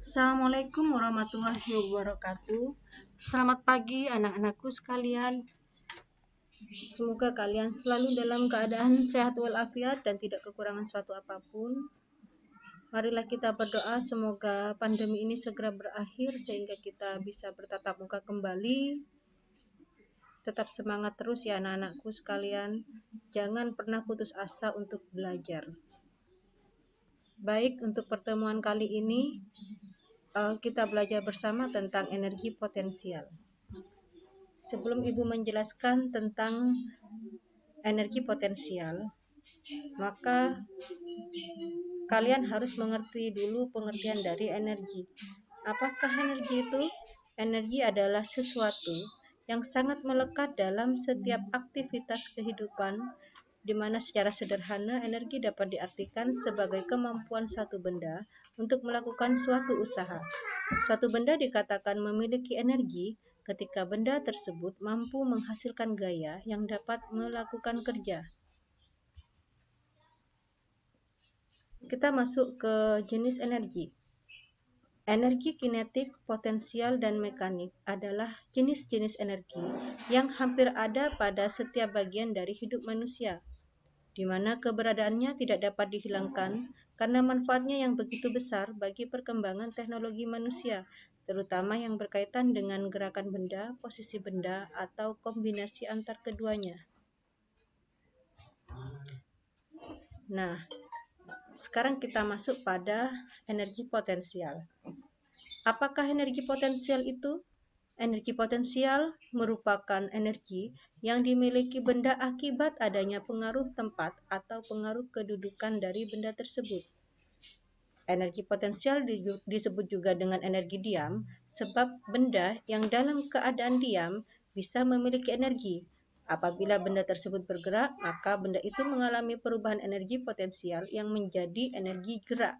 Assalamualaikum warahmatullahi wabarakatuh. Selamat pagi anak-anakku sekalian. Semoga kalian selalu dalam keadaan sehat walafiat dan tidak kekurangan suatu apapun. Marilah kita berdoa semoga pandemi ini segera berakhir sehingga kita bisa bertatap muka kembali. Tetap semangat terus ya anak-anakku sekalian. Jangan pernah putus asa untuk belajar. Baik, untuk pertemuan kali ini kita belajar bersama tentang energi potensial. Sebelum Ibu menjelaskan tentang energi potensial, maka kalian harus mengerti dulu pengertian dari energi. Apakah energi itu? Energi adalah sesuatu yang sangat melekat dalam setiap aktivitas kehidupan, di mana secara sederhana energi dapat diartikan sebagai kemampuan suatu benda untuk melakukan suatu usaha. Suatu benda dikatakan memiliki energi ketika benda tersebut mampu menghasilkan gaya yang dapat melakukan kerja. Kita masuk ke jenis energi. Energi kinetik, potensial, dan mekanik adalah jenis-jenis energi yang hampir ada pada setiap bagian dari hidup manusia, di mana keberadaannya tidak dapat dihilangkan karena manfaatnya yang begitu besar bagi perkembangan teknologi manusia, terutama yang berkaitan dengan gerakan benda, posisi benda, atau kombinasi antar keduanya. Nah, sekarang kita masuk pada energi potensial. Apakah energi potensial itu? Energi potensial merupakan energi yang dimiliki benda akibat adanya pengaruh tempat atau pengaruh kedudukan dari benda tersebut. Energi potensial disebut juga dengan energi diam sebab benda yang dalam keadaan diam bisa memiliki energi. Apabila benda tersebut bergerak, maka benda itu mengalami perubahan energi potensial yang menjadi energi gerak.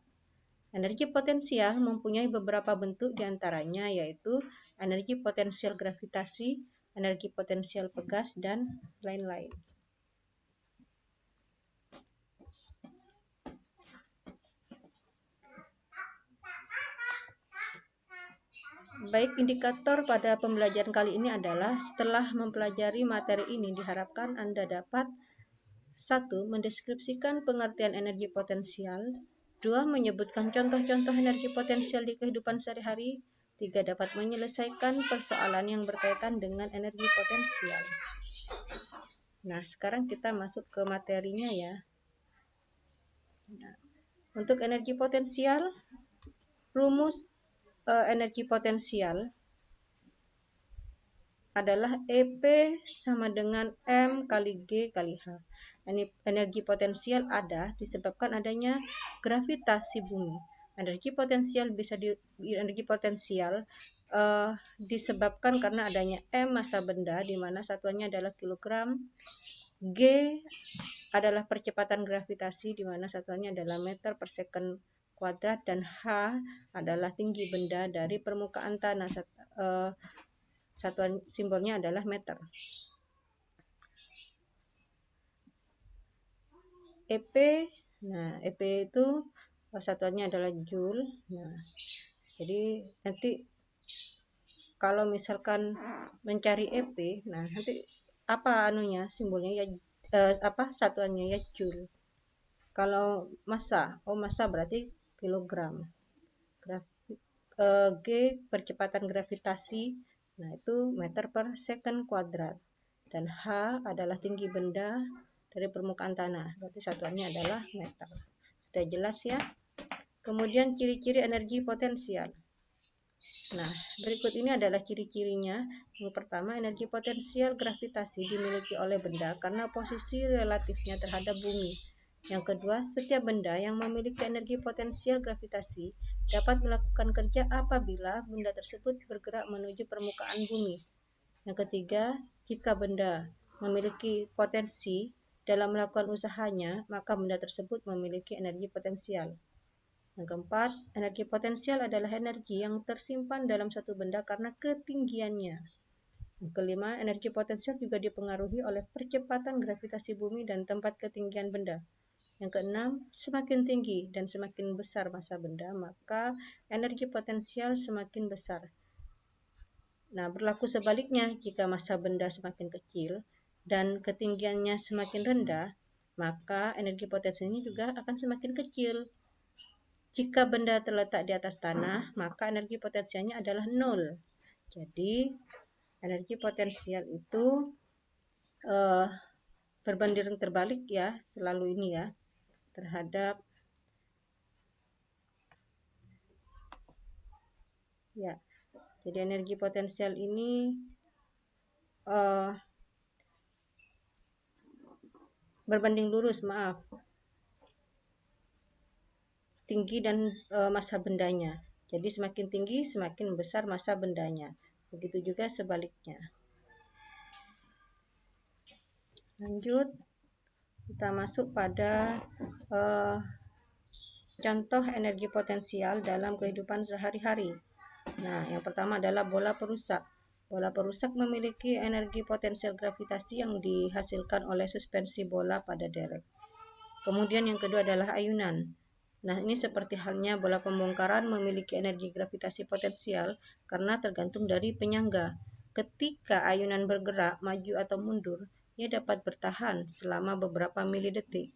Energi potensial mempunyai beberapa bentuk diantaranya yaitu energi potensial gravitasi, energi potensial pegas, dan lain-lain. Baik, indikator pada pembelajaran kali ini adalah setelah mempelajari materi ini diharapkan Anda dapat 1. Mendeskripsikan pengertian energi potensial, 2. Menyebutkan contoh-contoh energi potensial di kehidupan sehari-hari, 3. Dapat menyelesaikan persoalan yang berkaitan dengan energi potensial. Nah, sekarang kita masuk ke materinya ya. Nah, untuk energi potensial, rumus energi potensial adalah EP sama dengan M kali G kali H. Energi potensial ada disebabkan adanya gravitasi bumi. Energi potensial disebabkan karena adanya M massa benda di mana satuannya adalah kilogram, G adalah percepatan gravitasi di mana satuannya adalah meter per second kuadrat, dan H adalah tinggi benda dari permukaan tanah. Satuan simbolnya adalah meter. EP, nah EP itu satuannya adalah joule. Nah, jadi nanti kalau misalkan mencari EP, nah nanti apa simbolnya ya satuannya ya joule. Kalau massa berarti kilogram. G percepatan gravitasi, nah itu meter per second kuadrat, dan H adalah tinggi benda dari permukaan tanah, berarti satuannya adalah meter. Sudah jelas ya? Kemudian ciri-ciri energi potensial. Nah, berikut ini adalah ciri-cirinya. Yang pertama, energi potensial gravitasi dimiliki oleh benda karena posisi relatifnya terhadap bumi. Yang kedua, setiap benda yang memiliki energi potensial gravitasi dapat melakukan kerja apabila benda tersebut bergerak menuju permukaan bumi. Yang ketiga, jika benda memiliki potensi dalam melakukan usahanya, maka benda tersebut memiliki energi potensial. Yang keempat, energi potensial adalah energi yang tersimpan dalam suatu benda karena ketinggiannya. Yang kelima, energi potensial juga dipengaruhi oleh percepatan gravitasi bumi dan tempat ketinggian benda. Yang keenam, semakin tinggi dan semakin besar massa benda, maka energi potensial semakin besar. Nah, berlaku sebaliknya, jika massa benda semakin kecil dan ketinggiannya semakin rendah, maka energi potensialnya juga akan semakin kecil. Jika benda terletak di atas tanah, maka energi potensialnya adalah 0. Jadi, energi potensial itu berbanding terbalik ya, selalu ini ya, terhadap ya. Jadi energi potensial ini berbanding lurus, maaf, tinggi dan massa bendanya. Jadi semakin tinggi semakin besar massa bendanya. Begitu juga sebaliknya. Lanjut, kita masuk pada contoh energi potensial dalam kehidupan sehari-hari. Nah, yang pertama adalah bola perusak. Bola perusak memiliki energi potensial gravitasi yang dihasilkan oleh suspensi bola pada derek. Kemudian yang kedua adalah ayunan. Nah, ini seperti halnya bola pembongkaran memiliki energi gravitasi potensial karena tergantung dari penyangga. Ketika ayunan bergerak, maju atau mundur, ia dapat bertahan selama beberapa milidetik,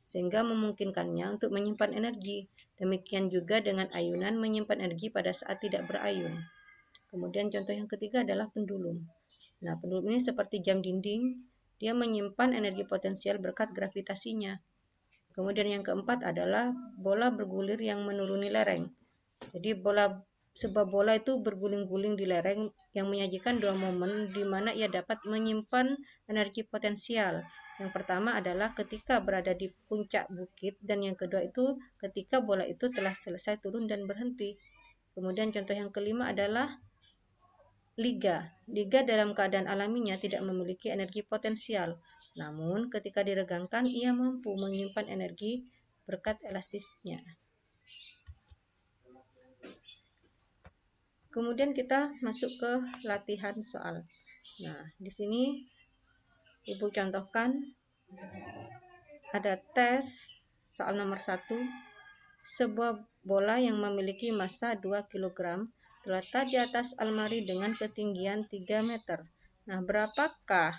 sehingga memungkinkannya untuk menyimpan energi. Demikian juga dengan ayunan menyimpan energi pada saat tidak berayun. Kemudian contoh yang ketiga adalah pendulum. Nah, pendulum ini seperti jam dinding, dia menyimpan energi potensial berkat gravitasinya. Kemudian yang keempat adalah bola bergulir yang menuruni lereng. Jadi sebuah bola itu berguling-guling di lereng yang menyajikan dua momen di mana ia dapat menyimpan energi potensial. Yang pertama adalah ketika berada di puncak bukit, dan yang kedua itu ketika bola itu telah selesai turun dan berhenti. Kemudian contoh yang kelima adalah liga. Liga dalam keadaan alaminya tidak memiliki energi potensial. Namun ketika diregangkan ia mampu menyimpan energi berkat elastisnya. Kemudian kita masuk ke latihan soal. Nah, di sini Ibu contohkan ada tes soal nomor 1. Sebuah bola yang memiliki massa 2 kg terletak di atas almari dengan ketinggian 3 meter. Nah, berapakah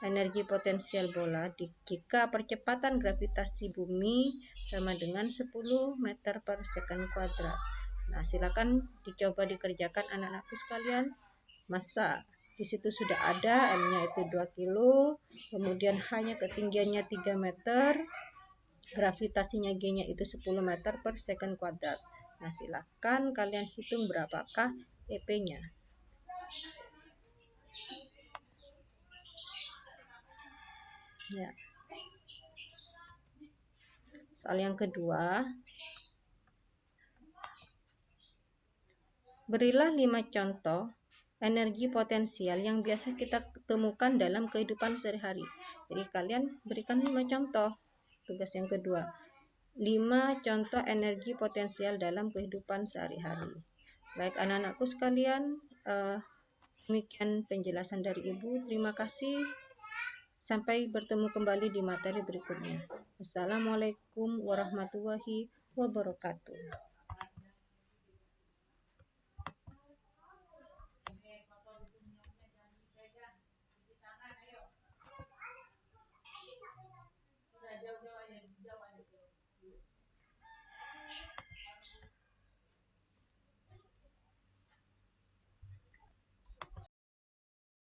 energi potensial bola jika percepatan gravitasi bumi sama dengan 10 meter per second kuadrat? Nah, silakan dicoba dikerjakan anak-anakku sekalian. Massa di situ sudah ada, M-nya itu 2 kilo, kemudian H-nya ketinggiannya 3 meter, gravitasinya G-nya itu 10 meter per second kuadrat. Nah, silakan kalian hitung berapakah EP-nya. Ya. Soal yang kedua, berilah 5 contoh energi potensial yang biasa kita temukan dalam kehidupan sehari-hari. Jadi kalian berikan 5 contoh. Tugas yang kedua, 5 contoh energi potensial dalam kehidupan sehari-hari. Baik anak-anakku sekalian, demikian penjelasan dari Ibu. Terima kasih. Sampai bertemu kembali di materi berikutnya. Assalamualaikum warahmatullahi wabarakatuh.